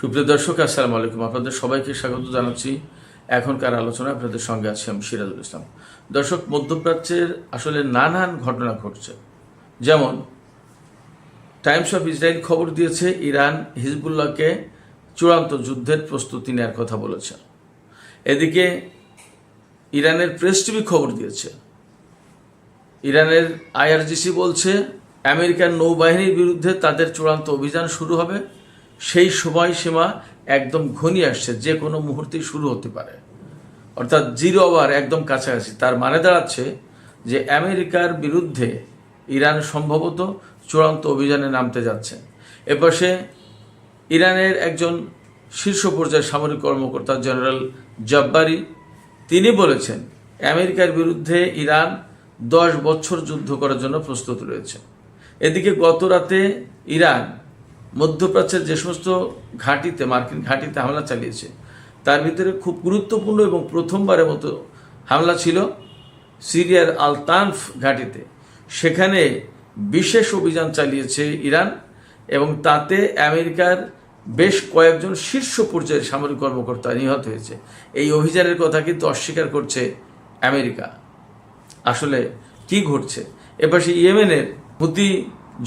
সুপ্রিয় দর্শক, আসসালামু আলাইকুম। আপনাদের সবাইকে স্বাগত জানাচ্ছি এখনকার আলোচনায়। আপনাদের সঙ্গে আছি আমি সিরাজুল ইসলাম। দর্শক, মধ্যপ্রাচ্যের আসলে নানান ঘটনা ঘটছে। যেমন টাইমস অফ ইসরায়েল খবর দিয়েছে ইরান হিজবুল্লাহকে চূড়ান্ত যুদ্ধের প্রস্তুতি নেওয়ার কথা বলেছে। এদিকে ইরানের প্রেস টিভি খবর দিয়েছে, ইরানের আইআরজিসি বলছে আমেরিকান নৌবাহিনীর বিরুদ্ধে তাদের চূড়ান্ত অভিযান শুরু হবে। সেই সময়সীমা একদম ঘনিয়ে আসছে, যে কোনো মুহূর্তেই শুরু হতে পারে, অর্থাৎ জিরো আওয়ার একদম কাছাকাছি। তার মানে দাঁড়াচ্ছে যে আমেরিকার বিরুদ্ধে ইরান সম্ভবত চূড়ান্ত অভিযানে নামতে যাচ্ছে। এপাশে ইরানের একজন শীর্ষ পর্যায়ের সামরিক কর্মকর্তা জেনারেল জাব্বারি তিনি বলেছেন আমেরিকার বিরুদ্ধে ইরান 10 বছর যুদ্ধ করার জন্য প্রস্তুত রয়েছে। এদিকে গত রাতে ইরান মধ্যপ্রাচ্যের যে সমস্ত ঘাঁটিতে, মার্কিন ঘাঁটিতে হামলা চালিয়েছে, তার ভিতরে খুব গুরুত্বপূর্ণ এবং প্রথমবারের মতো হামলা ছিল সিরিয়ার আল তানফ ঘাঁটিতে। সেখানে বিশেষ অভিযান চালিয়েছে ইরান এবং তাতে আমেরিকার বেশ কয়েকজন শীর্ষ পর্যায়ের সামরিক কর্মকর্তা নিহত হয়েছে। এই অভিযানের কথা কিন্তু অস্বীকার করছে আমেরিকা। আসলে কি ঘটছে? এপাশে ইয়েমেনের হুতি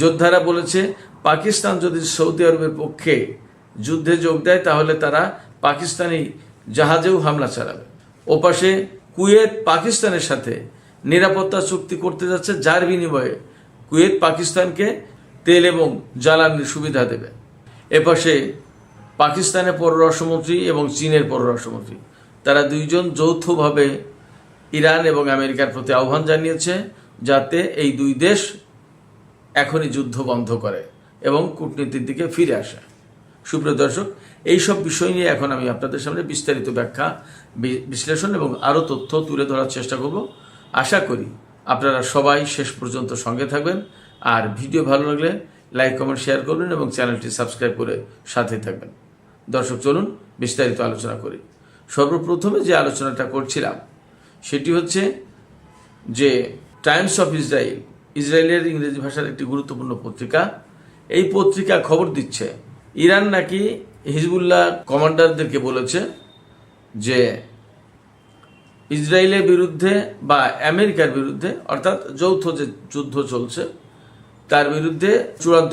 যোদ্ধারা বলেছে পাকিস্তান যদি সৌদি আরবের পক্ষে যুদ্ধে যোগ দেয় তাহলে তারা পাকিস্তানি জাহাজেও হামলা চালাবে। ওপাশে কুয়েত পাকিস্তানের সাথে নিরাপত্তা চুক্তি করতে যাচ্ছে, যার বিনিময়ে কুয়েত পাকিস্তানকে তেল এবং জ্বালানির সুবিধা দেবে। এপাশে পাকিস্তানের পররাষ্ট্রমন্ত্রী এবং চীনের পররাষ্ট্রমন্ত্রী তারা দুইজন যৌথভাবে ইরান এবং আমেরিকার প্রতি আহ্বান জানিয়েছে যাতে এই দুই দেশ এখনই যুদ্ধ বন্ধ করে এবং কূটনীতির দিকে ফিরে আসে। সুপ্রিয় দর্শক, এইসব বিষয় নিয়ে এখন আমি আপনাদের সামনে বিস্তারিত ব্যাখ্যা, বিশ্লেষণ এবং আরও তথ্য তুলে ধরার চেষ্টা করব। আশা করি আপনারা সবাই শেষ পর্যন্ত সঙ্গে থাকবেন। আর ভিডিও ভালো লাগলে লাইক, কমেন্ট, শেয়ার করবেন এবং চ্যানেলটি সাবস্ক্রাইব করে সাথে থাকবেন। দর্শক, চলুন বিস্তারিত আলোচনা করি। সর্বপ্রথমে যে আলোচনাটা করছিলাম সেটি হচ্ছে যে টাইমস অফ ইসরায়েল, ইসরায়েলের ইংরেজি ভাষার একটি গুরুত্বপূর্ণ পত্রিকা, এই পত্রিকা খবর দিচ্ছে ইরান নাকি হিজবুল্লাহ কমান্ডারদেরকে বলেছে যে ইসরায়েলের বিরুদ্ধে বা আমেরিকার বিরুদ্ধে, অর্থাৎ যৌথ যে যুদ্ধ চলছে তার বিরুদ্ধে চূড়ান্ত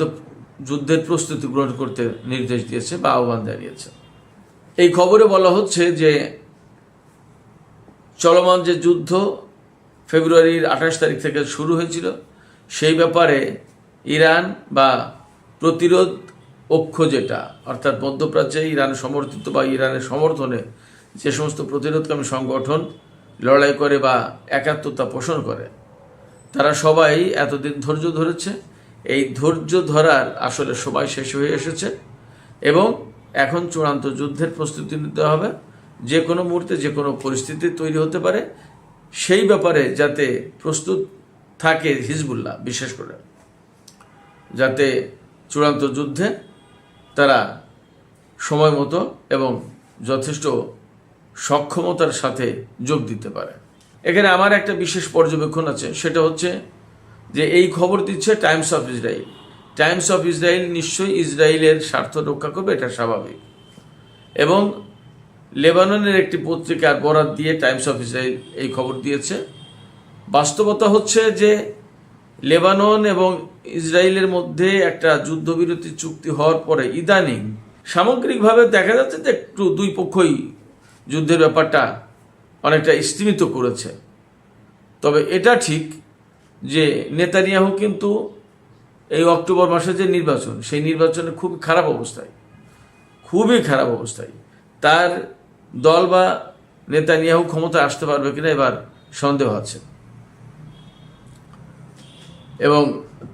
যুদ্ধের প্রস্তুতি গ্রহণ করতে নির্দেশ দিয়েছে বা আহ্বান জানিয়েছে। এই খবরে বলা হচ্ছে যে চলমান যে যুদ্ধ ফেব্রুয়ারির 28 তারিখ থেকে শুরু হয়েছিল, সেই ব্যাপারে ইরান বা প্রতিরোধ অক্ষ যেটা, অর্থাৎ মধ্যপ্রাচ্যে ইরান সমর্থিত বা ইরানের সমর্থনে যে সমস্ত প্রতিরোধকামী সংগঠন লড়াই করে বা একাত্মতা পোষণ করে, তারা সবাই এতদিন ধৈর্য ধরেছে। এই ধৈর্য ধরার আসলে সময় শেষ হয়ে এসেছে এবং এখন চূড়ান্ত যুদ্ধের প্রস্তুতি নিতে হবে। যে কোনো মুহূর্তে যে কোনো পরিস্থিতি তৈরি হতে পারে, সেই ব্যাপারে যাতে প্রস্তুত থাকে হিজবুল্লাহ, বিশেষ করে যাতে চূড়ান্ত যুদ্ধে তারা সময় মতো এবং যথেষ্ট সক্ষমতার সাথে যোগ দিতে পারে। এখানে আমার একটা বিশেষ পর্যবেক্ষণ আছে, সেটা হচ্ছে যে এই খবর দিচ্ছে Times of Israel. Times of Israel নিশ্চয়ই ইসরায়েলের স্বার্থ রক্ষা করবে, এটা স্বাভাবিক। এবং লেবাননের একটি পত্রিকার বরাত দিয়ে টাইমস অফ ইসরায়েল এই খবর দিয়েছে। বাস্তবতা হচ্ছে যে লেবানন এবং ইসরায়েলের মধ্যে একটা যুদ্ধবিরতি চুক্তি হওয়ার পরে ইদানিং সামগ্রিকভাবে দেখা যাচ্ছে যে একটু দুই পক্ষই যুদ্ধের ব্যাপারটা অনেকটা স্তীমিত করেছে। তবে এটা ঠিক যে নেতানিয়াহু কিন্তু এই অক্টোবর মাসে যে নির্বাচন, সেই নির্বাচনে খুবই খারাপ অবস্থায় তার দল বা নেতানিয়াহু ক্ষমতায় আসতে পারবে কিনা এবার সন্দেহ আছে। এবং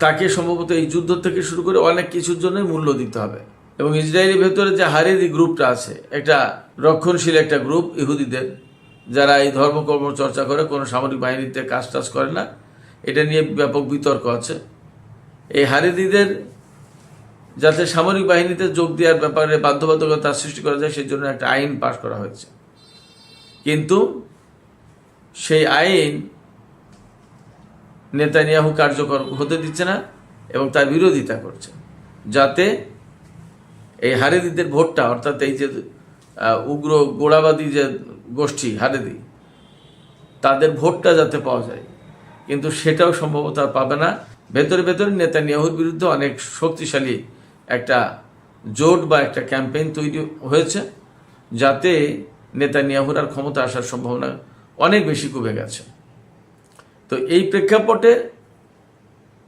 তাকে সম্ভবত এই যুদ্ধ থেকে শুরু করে অনেক কিছুর জন্যই মূল্য দিতে হবে। এবং ইসরায়েলের ভেতরে যে হারেদি গ্রুপটা আছে, একটা রক্ষণশীল একটা গ্রুপ ইহুদিদের, যারা এই ধর্মকর্ম চর্চা করে, কোনো সামরিক বাহিনীতে কাজ টাজ করে না, এটা নিয়ে ব্যাপক বিতর্ক আছে। এই হারেদিদের যাতে সামরিক বাহিনীতে যোগ দেওয়ার ব্যাপারে বাধ্যবাধকতা সৃষ্টি করা যায়, সেই জন্য একটা আইন পাশ করা হয়েছে। কিন্তু সেই আইন নেতানিয়াহু কার্যকর হতে দিচ্ছে না এবং তার বিরোধিতা করছে, যাতে এই হারেদিদের ভোটটা, অর্থাৎ এই যে উগ্র গোড়াবাদী যে গোষ্ঠী হারেদি, তাদের ভোটটা যাতে পাওয়া যায়, কিন্তু সেটাও সম্ভবত আর পাবে না। ভেতরে ভেতরে নেতানিয়াহুর বিরুদ্ধে অনেক শক্তিশালী একটা জোট বা একটা ক্যাম্পেইন তৈরি হয়েছে, যাতে নেতানিয়াহুর আর ক্ষমতা আসার সম্ভাবনা অনেক বেশি কমে গেছে। তো এই প্রেক্ষাপটে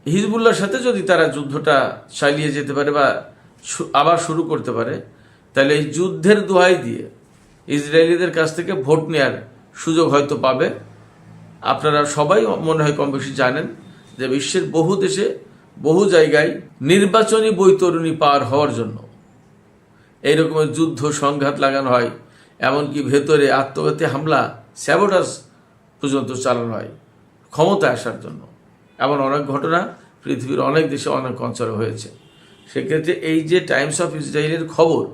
হিজবুল্লাহর সাথে যদি তারা যুদ্ধটা চালিয়ে যেতে পারে বা আবার শুরু করতে পারে, তাহলে এই যুদ্ধের দোহাই দিয়ে ইসরায়েলিদের কাছ থেকে ভোট নেওয়ার সুযোগ হয়তো পাবে। আপনারা সবাই মনে হয় কম বেশি জানেন যে বিশ্বের বহু দেশে বহু জায়গায় নির্বাচনী বৈতরণী পার হওয়ার জন্য এই রকমের যুদ্ধ সংঘাত লাগানো হয়, এমনকি ভেতরে আত্মঘাতী হামলা, স্যাবোটাজ পর্যন্ত চালানো হয় ক্ষমতায় আসার জন্য। এমন অনেক ঘটনা পৃথিবীর অনেক দেশে অনেক অঞ্চলে হয়েছে। সেক্ষেত্রে এই যে টাইমস অফ ইসরায়েলের খবর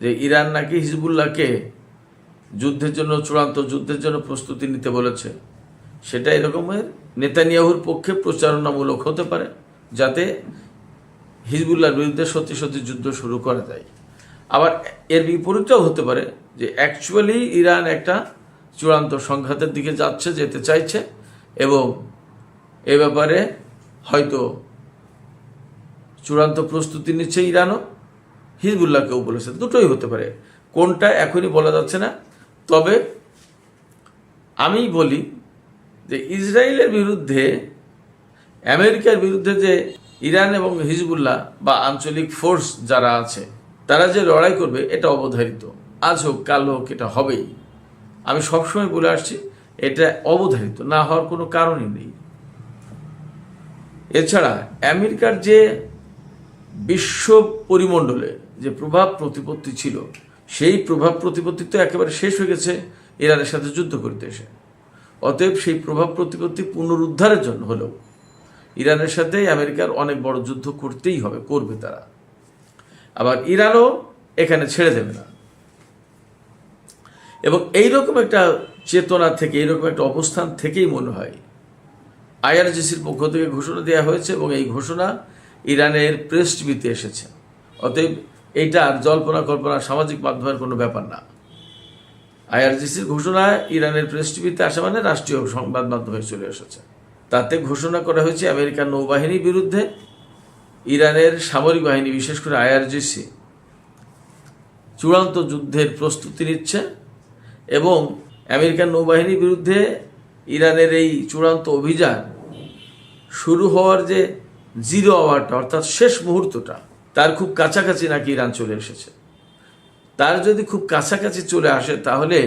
যে ইরান নাকি হিজবুল্লাহকে যুদ্ধের জন্য, চূড়ান্ত যুদ্ধের জন্য প্রস্তুতি নিতে বলেছে, সেটা এরকমের নেতানিয়াহুর পক্ষে প্রচারণামূলক হতে পারে, যাতে হিজবুল্লাহর বিরুদ্ধে সত্যি সত্যি যুদ্ধ শুরু করা যায়। আবার এর বিপরীতটাও হতে পারে যে অ্যাকচুয়ালি ইরান একটা চূড়ান্ত সংঘাতের দিকে যেতে চাইছে, এবং এ ব্যাপারে হয়তো চূড়ান্ত প্রস্তুতি নিচ্ছে ইরানও, হিজবুল্লাহকেও বলেছে। দুটোই হতে পারে, কোনটা এখনই বলা যাচ্ছে না। তবে আমি বলি যে ইসরায়েলের বিরুদ্ধে, আমেরিকার বিরুদ্ধে যে ইরান এবং হিজবুল্লাহ বা আঞ্চলিক ফোর্স যারা আছে, তারা যে লড়াই করবে এটা অবধারিত। আজ হোক কাল হোক এটা হবেই। আমি সবসময় বলে আসছি এটা অবধারিত, না হওয়ার কোনো কারণই নেই। এছাড়া আমেরিকার যে বিশ্ব পরিমণ্ডলে যে প্রভাব প্রতিপত্তি ছিল, সেই প্রভাব প্রতিপত্তি তো একেবারে শেষ হয়ে গেছে ইরানের সাথে যুদ্ধ করতে এসে। অতএব সেই প্রভাব প্রতিপত্তি পুনরুদ্ধারের জন্য হলেও ইরানের সাথে আমেরিকার অনেক বড় যুদ্ধ করতেই হবে, করবে তারা। আবার ইরানও এখানে ছেড়ে দেবে না। এবং এইরকম একটা চেতনা থেকে, এইরকম একটা অবস্থান থেকেই মনে হয় আইআরজিসির পক্ষ থেকে ঘোষণা দেওয়া হয়েছে, এবং এই ঘোষণা ইরানের প্রেস টিভিতে এসেছে। অতএব এইটা আর জল্পনা কল্পনা সামাজিক মাধ্যমের কোনো ব্যাপার না। আইআরজিসির ঘোষণা ইরানের প্রেস টিভিতে আসা মানে রাষ্ট্রীয় সংবাদ মাধ্যমে চলে এসেছে। তাতে ঘোষণা করা হয়েছে আমেরিকার নৌবাহিনীর বিরুদ্ধে ইরানের সামরিক বাহিনী, বিশেষ করে আইআরজিসি, চূড়ান্ত যুদ্ধের প্রস্তুতি নিচ্ছে, এবং আমেরিকান নৌবাহিনীর বিরুদ্ধে ইরানের এই চূড়ান্ত অভিযান শুরু হওয়ার যে জিরো আওয়ারটা, অর্থাৎ শেষ মুহূর্তটা, তার খুব কাছাকাছি নাকি ইরান চলে এসেছে। তার যদি খুব কাছাকাছি চলে আসে, তাহলে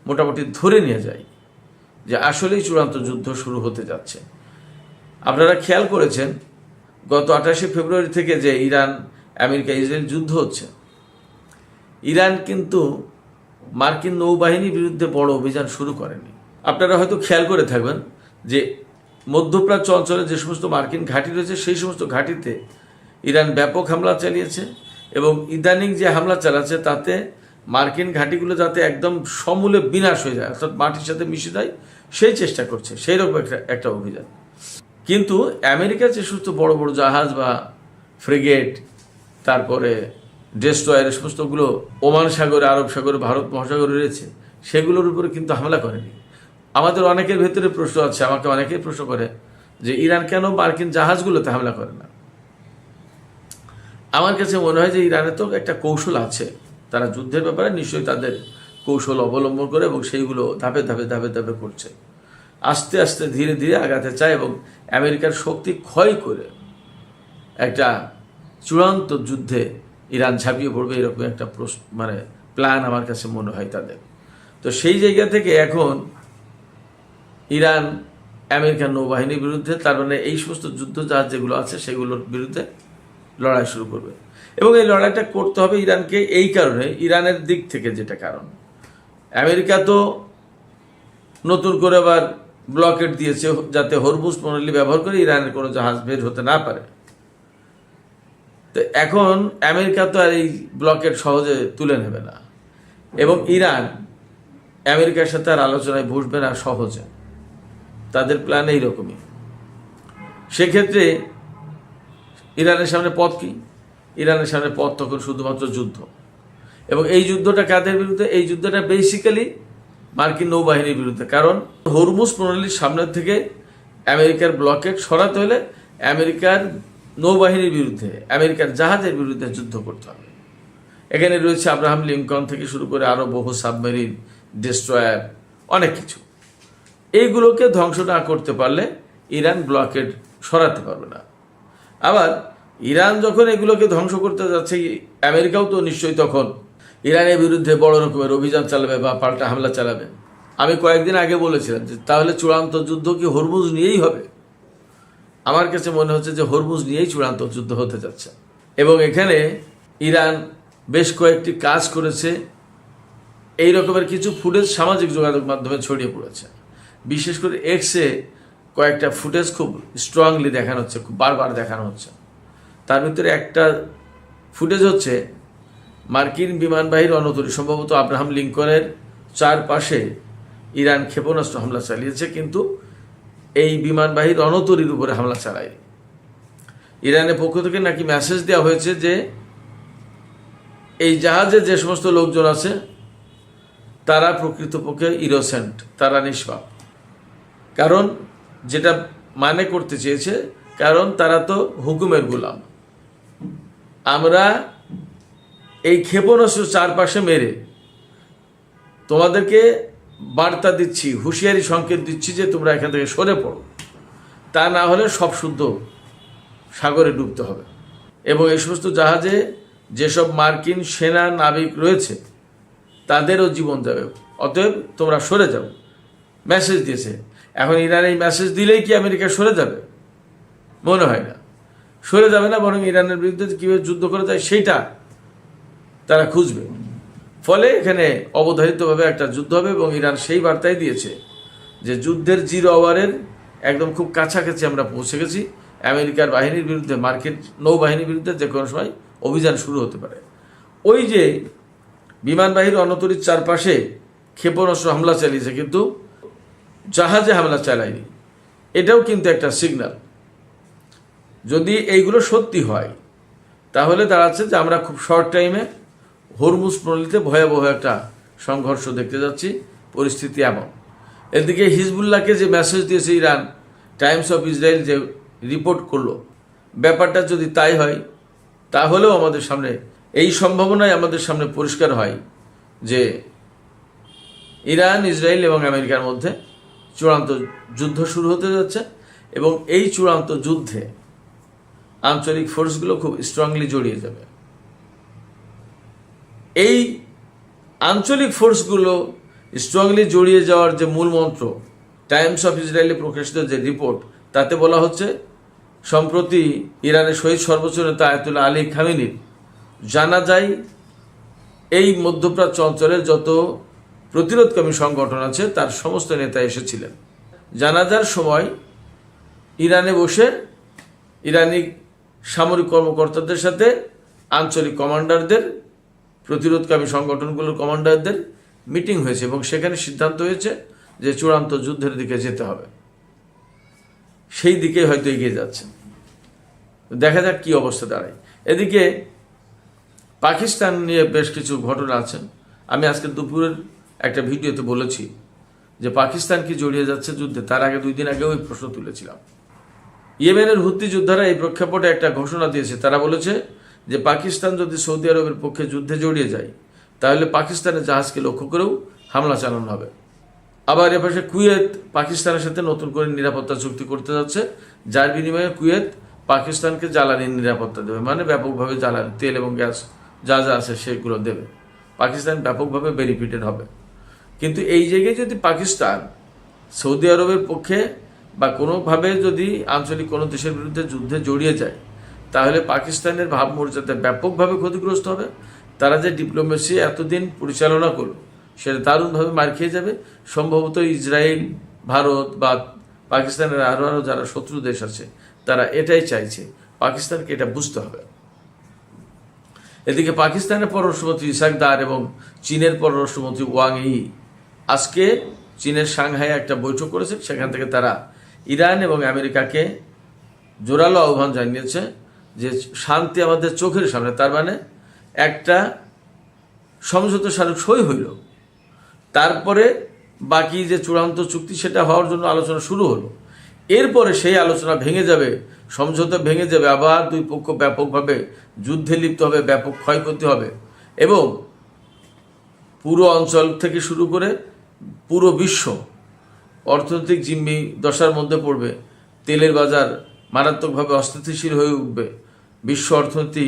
মোটামুটি ধরে নিয়ে যায় যে আসলেই চূড়ান্ত যুদ্ধ শুরু হতে যাচ্ছে। আপনারা খেয়াল করেছেন গত 28শে ফেব্রুয়ারি থেকে যে ইরান আমেরিকা ইসরায়েল যুদ্ধ হচ্ছে, ইরান কিন্তু মার্কিন নৌবাহিনীর বিরুদ্ধে বড় অভিযান শুরু করেনি। আপনারা হয়তো খেয়াল করে থাকবেন যে মধ্যপ্রাচ্য অঞ্চলে যে সমস্ত মার্কিন ঘাঁটি রয়েছে, সেই সমস্ত ঘাঁটিতে ইরান ব্যাপক হামলা চালিয়েছে, এবং ইদানিং যে হামলা চালাচ্ছে তাতে মার্কিন ঘাঁটিগুলো যাতে একদম সমূলে বিনাশ হয়ে যায়, অর্থাৎ মাটির সাথে মিশে যায়, সেই চেষ্টা করছে, সেই রকম একটা অভিযান। কিন্তু আমেরিকার যে সমস্ত বড় বড় জাহাজ বা ফ্রিগেট, তারপরে ডেস্ট্রয়ার, সমস্তগুলো ওমান সাগরে, আরব সাগরে, ভারত মহাসাগরে রয়েছে, সেগুলোর উপরে কিন্তু হামলা করেনি। আমাদের অনেকের ভেতরে প্রশ্ন আছে, আমাকে অনেকেই প্রশ্ন করে যে ইরান কেন মার্কিন জাহাজগুলোতে হামলা করে না। আমার কাছে মনে হয় যে ইরানের তো একটা কৌশল আছে, তারা যুদ্ধের ব্যাপারে নিশ্চয়ই তাদের কৌশল অবলম্বন করে, এবং সেইগুলো ধাপে ধাপে ধাপে ধাপে করছে, আস্তে আস্তে ধীরে ধীরে আগাতে চায়, এবং আমেরিকার শক্তি ক্ষয় করে একটা চূড়ান্ত যুদ্ধে ইরান ঝাঁপিয়ে পড়বে, এরকম একটা প্ল্যান আমার কাছে মনে হয় তাদের। তো সেই জায়গা থেকে এখন ইরান আমেরিকান নৌবাহিনীর বিরুদ্ধে, তার মানে এই সমস্ত যুদ্ধ জাহাজ যেগুলো আছে সেগুলোর বিরুদ্ধে লড়াই শুরু করবে। এবং এই লড়াইটা করতে হবে ইরানকে এই কারণে, ইরানের দিক থেকে যেটা কারণ, আমেরিকা তো নতুন করে আবার ব্লকেট দিয়েছে যাতে হরমুজ প্রণালী ব্যবহার করে ইরানের কোনো জাহাজ বের হতে না পারে। তো এখন আমেরিকা তো আর এই ব্লকেট সহজে তুলে নেবে না, এবং ইরান আমেরিকার সাথে আর আলোচনায় বসবে না সহজে, তাদের প্ল্যান এইরকমই। সেক্ষেত্রে ইরানের সামনে পথ কি? ইরানের সামনে পথ তখন শুধুমাত্র যুদ্ধ। এবং এই যুদ্ধটা কাদের বিরুদ্ধে? এই যুদ্ধটা বেসিক্যালি মার্কিন নৌবাহিনীর বিরুদ্ধে। কারণ হরমুজ প্রণালীর সামনের থেকে আমেরিকার ব্লকেট সরাতে হলে আমেরিকার নৌবাহিনীর বিরুদ্ধে, আমেরিকার জাহাজের বিরুদ্ধে যুদ্ধ করতে হবে। এখানে রয়েছে আব্রাহাম লিঙ্কন থেকে শুরু করে আরও বহু সাবমেরিন, ডেস্ট্রয়ার, অনেক কিছু। এইগুলোকে ধ্বংস না করতে পারলে ইরান ব্লকেট সরাতে পারবে না। আবার ইরান যখন এগুলোকে ধ্বংস করতে যাচ্ছে, আমেরিকাও তো নিশ্চয়ই তখন ইরানের বিরুদ্ধে বড় রকমের অভিযান চালাবে বা পাল্টা হামলা চালাবে। আমি কয়েকদিন আগে বলেছিলাম যে তাহলে চূড়ান্ত যুদ্ধ কি হরমুজ নিয়েই হবে? আমার কাছে মনে হচ্ছে যে হরমুজ নিয়েই চূড়ান্ত যুদ্ধ হতে যাচ্ছে। এবং এখানে ইরান বেশ কয়েকটি কাজ করেছে। এই রকমের কিছু ফুটেজ সামাজিক যোগাযোগ মাধ্যমে ছড়িয়ে পড়েছে। বিশেষ করে এক্সে কয়েকটা ফুটেজ খুব স্ট্রংলি দেখানো হচ্ছে, খুব বারবার দেখানো হচ্ছে। তার ভিতরে একটা ফুটেজ হচ্ছে মার্কিন বিমানবাহী রণতরী, সম্ভবত আব্রাহাম লিঙ্কনের চারপাশে ইরান ক্ষেপণাস্ত্র হামলা চালিয়েছে, কিন্তু এই বিমানবাহী রণতরীর উপরে হামলা চালায়। ইরানের পক্ষ থেকে নাকি মেসেজ দেওয়া হয়েছে যে এই জাহাজে যে সমস্ত লোকজন আছে তারা প্রকৃতপক্ষে ইনোসেন্ট, তারা নিষ্পাপ। কারণ যেটা মানে করতে চেয়েছে, কারণ তারা তো হুকুমের গোলাম। আমরা এই ক্ষেপণাস্ত্র চারপাশে মেরে তোমাদেরকে বার্তা দিচ্ছি, হুঁশিয়ারি সংকেত দিচ্ছি যে তোমরা এখান থেকে সরে পড়ো, তা না হলে সব শুদ্ধ সাগরে ডুবতে হবে। এবং এই সমস্ত জাহাজে যেসব মার্কিন সেনা নাবিক রয়েছে তাদেরও জীবন যাবে, অতএব তোমরা সরে যাও, মেসেজ দিয়েছে। এখন ইরান এই মেসেজ দিলেই কি আমেরিকা সরে যাবে? মনে হয় না, সরে যাবে না। বরং ইরানের বিরুদ্ধে কীভাবে যুদ্ধ করা যায় সেইটা তারা খুঁজবে। ফলে এখানে অবধারিতভাবে একটা যুদ্ধ হবে। এবং ইরান সেই বার্তাই দিয়েছে যে যুদ্ধের 0 আওয়ারের একদম খুব কাছাকাছি আমরা পৌঁছে গেছি। আমেরিকার বাহিনীর বিরুদ্ধে, মার্কিন নৌবাহিনীর বিরুদ্ধে যে কোনো সময় অভিযান শুরু হতে পারে। ওই যে বিমানবাহীর রণতরীর চারপাশে ক্ষেপণাস্ত্র হামলা চালিয়েছে, কিন্তু জাহাজে হামলা চালায়নি, এটাও কিন্তু একটা সিগন্যাল। যদি এইগুলো সত্যি হয় তাহলে দাঁড়াচ্ছে যে আমরা খুব শর্ট টাইমে হরমুজ প্রণালীতে ভয়াবহ একটা সংঘর্ষ দেখতে যাচ্ছি। পরিস্থিতি এমন। এদিকে হিজবুল্লাহকে যে মেসেজ দিয়েছে ইরান, টাইমস অফ ইসরায়েল যে রিপোর্ট করলো, ব্যাপারটা যদি তাই হয় তাহলেও আমাদের সামনে এই সম্ভাবনাই আমাদের সামনে পরিষ্কার হয় যে ইরান, ইসরায়েল এবং আমেরিকার মধ্যে চূড়ান্ত যুদ্ধ শুরু হতে যাচ্ছে। এবং এই চূড়ান্ত যুদ্ধে আঞ্চলিক ফোর্সগুলো খুব স্ট্রংলি জড়িয়ে যাবে। এই আঞ্চলিক ফোর্সগুলো স্ট্রংলি জড়িয়ে যাওয়ার যে মূল মন্ত্র, টাইমস অফ ইসরায়েলে প্রকাশিত যে রিপোর্ট, তাতে বলা হচ্ছে সম্প্রতি ইরানের শহীদ সর্বোচ্চ নেতা আয়াতুল্লাহ আলী খামেনির জানাজায় এই মধ্যপ্রাচ্য অঞ্চলের যত প্রতিরোধকামী সংগঠন আছে তার সমস্ত নেতা এসেছিলেন। জানাজার সময় ইরানে বসে ইরানি সামরিক কর্মকর্তাদের সাথে আঞ্চলিক কমান্ডারদের, প্রতিরোধকামী সংগঠনগুলোর কমান্ডারদের মিটিং হয়েছে এবং সেখানে সিদ্ধান্ত হয়েছে যে চূড়ান্ত যুদ্ধের দিকে যেতে হবে। সেই দিকে হয়তো এগিয়ে যাচ্ছে। দেখা যাক কি অবস্থা দাঁড়ায়। এদিকে পাকিস্তান নিয়ে বেশ কিছু ঘটনা আছে। আমি আজকে দুপুরের একটা ভিডিওতে বলেছি যে পাকিস্তান কি জড়িয়ে যাচ্ছে যুদ্ধে। তার আগে 2 দিন আগে ওই প্রশ্ন তুলেছিলাম। ইয়েমেনের হুতি যোদ্ধারা এই প্রেক্ষাপটে একটা ঘোষণা দিয়েছে। তারা বলেছে যে পাকিস্তান যদি সৌদি আরবের পক্ষে যুদ্ধে জড়িয়ে যায় তাহলে পাকিস্তানের জাহাজকে লক্ষ্য করেও হামলা চালানো হবে। আবার এপাশে কুয়েত পাকিস্তানের সাথে নতুন করে নিরাপত্তা চুক্তি করতে যাচ্ছে, যার বিনিময়ে কুয়েত পাকিস্তানকে জ্বালানির নিরাপত্তা দেবে, মানে ব্যাপকভাবে জ্বালানি, তেল এবং গ্যাস যা যা আছে সেগুলো দেবে। পাকিস্তান ব্যাপকভাবে বেনিফিটেড হবে। কিন্তু এই জায়গায় যদি পাকিস্তান সৌদি আরবের পক্ষে বা কোনোভাবে যদি আঞ্চলিক কোনো দেশের বিরুদ্ধে যুদ্ধে জড়িয়ে যায় তাহলে পাকিস্তানের ভাবমর্যাদা ব্যাপকভাবে ক্ষতিগ্রস্ত হবে। তারা যে ডিপ্লোমেসি এতদিন পরিচালনা করল সেটা দারুণভাবে মার খেয়ে যাবে। সম্ভবত ইসরায়েল, ভারত বা পাকিস্তানের আরও যারা শত্রু দেশ আছে তারা এটাই চাইছে, পাকিস্তানকে এটা বুঝতে হবে। এদিকে পাকিস্তানের পররাষ্ট্রমন্ত্রী ইসাক দার এবং চীনের পররাষ্ট্রমন্ত্রী ওয়াং ই আজকে চীনের সাংহাইয়ে একটা বৈঠক করেছে। সেখান থেকে তারা ইরান এবং আমেরিকাকে জোরালো আহ্বান জানিয়েছে যে শান্তি আমাদের চোখের সামনে, তার মানে একটা সমঝোতা স্মারক সই হইল, তারপরে বাকি যে চূড়ান্ত চুক্তি সেটা হওয়ার জন্য আলোচনা শুরু হলো। এরপরে সেই আলোচনা ভেঙে যাবে, সমঝোতা ভেঙে যাবে, আবার দুই পক্ষ ব্যাপকভাবে যুদ্ধে লিপ্ত হবে, ব্যাপক ক্ষয়ক্ষতি হবে এবং পুরো অঞ্চল থেকে শুরু করে পুরো বিশ্ব অর্থনৈতিক জিম্মি দশার মধ্যে পড়বে। তেলের বাজার মারাত্মকভাবে অস্থিতিশীল হয়ে উঠবে, বিশ্ব অর্থনীতি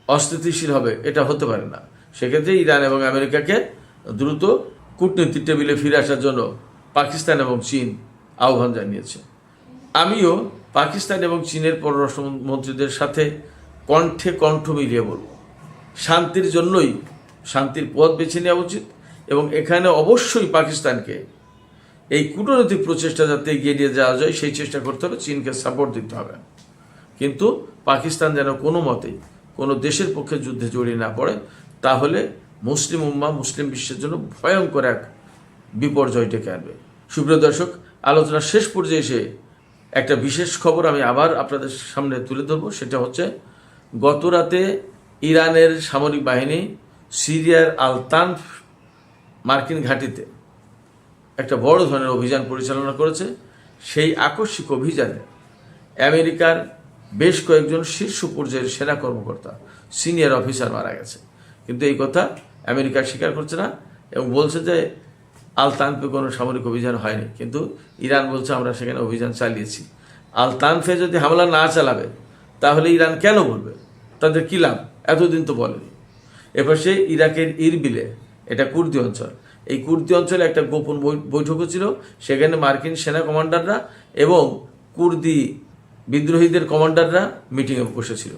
অস্থিতিশীল হবে। এটা হতে পারে না। সেক্ষেত্রে ইরান এবং আমেরিকাকে দ্রুত কূটনীতির টেবিলে ফিরে আসার জন্য পাকিস্তান এবং চীন আহ্বান জানিয়েছে। আমিও পাকিস্তান এবং চীনের পররাষ্ট্রমন্ত্রীদের সাথে কণ্ঠে কণ্ঠ মিলিয়ে বলব, শান্তির জন্যই শান্তির পথ বেছে নেওয়া উচিত এবং এখানে অবশ্যই পাকিস্তানকে এই কূটনৈতিক প্রচেষ্টা যাতে এগিয়ে নিয়ে যাওয়া যায় সেই চেষ্টা করতে হবে, চীনকে সাপোর্ট দিতে হবে। কিন্তু পাকিস্তান যেন কোনো মতেই কোনো দেশের পক্ষে যুদ্ধে জড়িয়ে না পড়ে, তাহলে মুসলিম উম্মাহ, মুসলিম বিশ্বের জন্য ভয়ঙ্কর এক বিপর্যয় ডেকে আনবে। সুপ্রিয় দর্শক, আলোচনার শেষ পর্যায়ে এসে একটা বিশেষ খবর আমি আবার আপনাদের সামনে তুলে ধরবো। সেটা হচ্ছে গত রাতে ইরানের সামরিক বাহিনী সিরিয়ার আল তানফ মার্কিন ঘাঁটিতে একটা বড় ধরনের অভিযান পরিচালনা করেছে। সেই আকস্মিক অভিযানে আমেরিকার বেশ কয়েকজন শীর্ষ পর্যায়ের সেনা কর্মকর্তা, সিনিয়র অফিসার মারা গেছে। কিন্তু এই কথা আমেরিকা স্বীকার করছে না এবং বলছে যে আল তানফে কোনো সামরিক অভিযান হয়নি। কিন্তু ইরান বলছে আমরা সেখানে অভিযান চালিয়েছি। আল তানফে যদি হামলা না চালাবে তাহলে ইরান কেন বলবে? তাদের কী লাভ? এতদিন তো বলেনি। এরপর সে ইরাকের ইরবিলে, এটা কুর্দি অঞ্চল, এই কুর্দি অঞ্চলে একটা গোপন বৈঠকও ছিল। সেখানে মার্কিন সেনা কমান্ডাররা এবং কুর্দি বিদ্রোহীদের কমান্ডাররা মিটিংয়ে বসেছিল।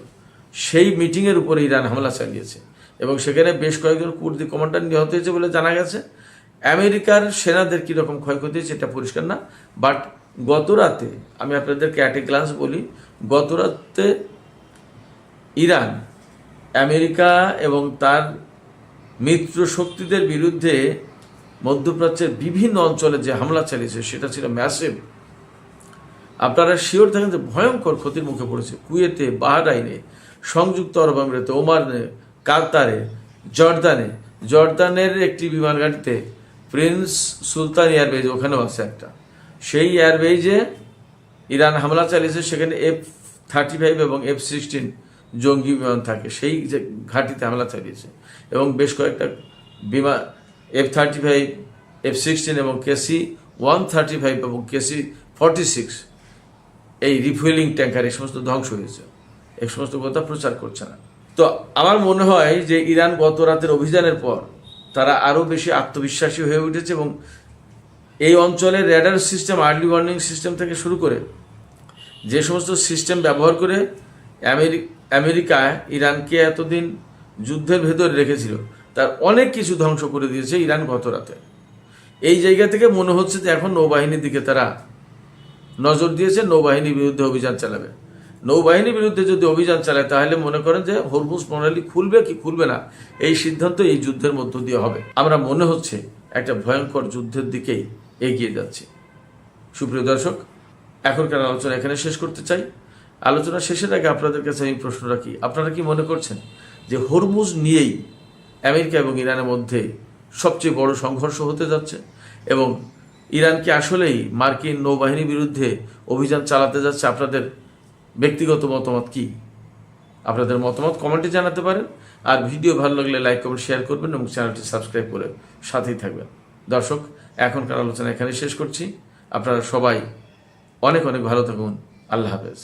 সেই মিটিংয়ের উপরে ইরান হামলা চালিয়েছে এবং সেখানে বেশ কয়েকজন কুর্দি কমান্ডার নিহত হয়েছে বলে জানা গেছে। আমেরিকার সেনাদের কীরকম ক্ষয়ক্ষতি হয়েছে এটা পরিষ্কার না, বাট গত রাতে আমি আপনাদেরকে অ্যাট এ গ্লান্স বলি, গত রাতে ইরান আমেরিকা এবং তার মিত্র শক্তিদের বিরুদ্ধে মধ্যপ্রাচ্যের বিভিন্ন অঞ্চলে যে হামলা চালিয়েছে সেটা ছিল ম্যাসিভ। আপনারা শিওর থাকেন যে ভয়ঙ্কর ক্ষতির মুখে পড়েছে কুয়েতে, বাহরাইনে, সংযুক্ত আরব আমিরাতে, ওমানে, কাতারে, জর্দানের একটি বিমান ঘাঁটিতে প্রিন্স সুলতান এয়ারবেজ, ওখানেও আছে একটা, সেই এয়ারবেজে ইরান হামলা চালিয়েছে। সেখানে F-35 এবং F-16 জঙ্গি বিমান থাকে, সেই যে ঘাঁটিতে হামলা চালিয়েছে এবং বেশ কয়েকটা বিমান F-35, F-16 এবং KC-135 এবং KC-46 এই রিফুয়েলিং ট্যাঙ্কার এই সমস্ত ধ্বংস হয়েছে। এই সমস্ত কথা প্রচার করছে না। তো আমার মনে হয় যে ইরান গত রাতের অভিযানের পর তারা আরও বেশি আত্মবিশ্বাসী হয়ে উঠেছে এবং এই অঞ্চলের radar system, early warning system থেকে শুরু করে যে সমস্ত সিস্টেম ব্যবহার করে আমেরিকা ইরানকে এতদিন যুদ্ধের ভেতরে রেখেছিল তার অনেক কিছু ধ্বংস করে দিয়েছে ইরান গত রাতে। এই জায়গা থেকে মনে হচ্ছে যে এখন নৌবাহিনীর দিকে তারা নজর দিয়েছে, নৌবাহিনীর বিরুদ্ধে অভিযান চালাবে। নৌবাহিনীর বিরুদ্ধে যদি অভিযান চালায় তাহলে মনে করেন যে হরমুজ প্রণালী খুলবে কি খুলবে না এই সিদ্ধান্ত এই যুদ্ধের মধ্য দিয়ে হবে। আমরা মনে হচ্ছে একটা ভয়ঙ্কর যুদ্ধের দিকেই এগিয়ে যাচ্ছি। সুপ্রিয় দর্শক, এখনকার আলোচনা এখানে শেষ করতে চাই। আলোচনা শেষের আগে আপনাদের কাছে আমি প্রশ্ন রাখি, আপনারা কি মনে করছেন যে হরমুজ নিয়েই আমেরিকা এবং ইরানের মধ্যে সবচেয়ে বড় সংঘর্ষ হতে যাচ্ছে এবং ইরান কি আসলেই মার্কিন নৌবাহিনীর বিরুদ্ধে অভিযান চালাতে যাচ্ছে? আপনাদের ব্যক্তিগত মতামত কি? আপনাদের মতামত কমেন্টে জানাতে পারেন। আর ভিডিও ভালো লাগলে লাইক, কমেন্ট, শেয়ার করবেন এবং চ্যানেলটি সাবস্ক্রাইব করে সাথেই থাকবেন। দর্শক, এখনকার আলোচনা এখানে শেষ করছি। আপনারা সবাই অনেক অনেক ভালো থাকুন। আল্লাহ হাফেজ।